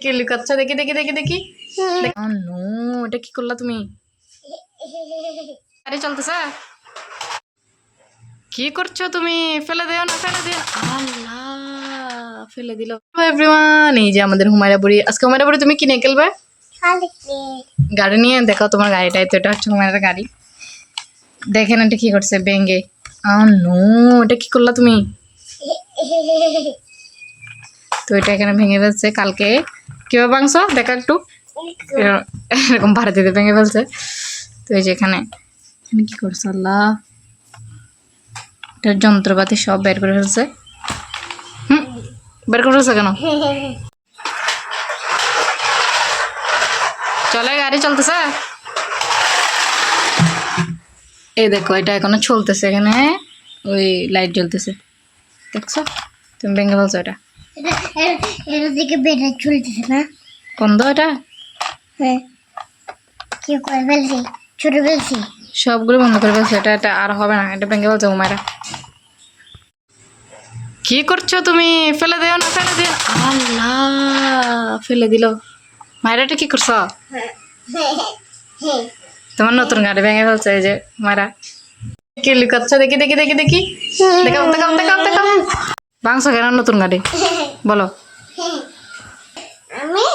কি লুকাচ্ছ? দেখি দেখি দেখি দেখি। নো, এটা কি করলা তুমি? গাড়ি চলতেছে? কি করছো তুমি? ফেলে দিও না, ফেলে দিও। আল্লাহ, ফেলে দিল। এভরিওয়ান, এই যে আমাদের হুমায়রা বুড়ি। আজকে হুমায়রা বুড়ি তুমি কি নিয়ে খেলবে? গাড়ি নিয়ে দেখো, তোমার গাড়িটাই তো, এটা হচ্ছে হুমায়রার গাড়ি। দেখেন এটা কি করছে, বেঙ্গে। নো, এটা কি করলা তুমি? তো এটা এখানে ভেঙে ফেলছে। কালকে কিভাবে ভাঙছো দেখা একটু। এরকম ভারতীতে ভেঙে ফেলছে। তো এই যে এখানে কি করছে, আল্লাহ, এটার যন্ত্রপাতি সব বের করে ফেলছে। বের করে ফেলছে কেন? চলে, গাড়ি চলতেছে। এই দেখো, এটা এখনো চলতেছে। এখানে ওই লাইট জ্বলতেছে, দেখছো? তুমি ভেঙে ফেলছো এটা। এটা দিকে বেড়ে চলতেছে না? বন্ধ এটা? হ্যাঁ, কি করে ফেলছি, ছুটে ফেলছি। সবগুলো বন্ধ করে ফেলছে। এটা এটা আর হবে না, এটা ভেঙে ফেলছে হুমায়রা। কি করছো তুমি? ফেলে দিও না, ফেলে দিও। আল্লাহ, ফেলে দিল। মায়েরা এটা কি করছো? তোমার নতুন গাড়ি ভেঙে ফেলছে এই যে মায়েরা। কি লুকাচ্ছ? দেখি দেখি দেখি দেখি। দেখাও দেখাও দেখাও দেখাও। ভাঙছো কেন নতুন গাড়ি? বলো। আমি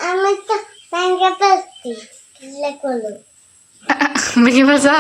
আমি তো ভেঙে ফেলছি। ভেঙে ফেলছা?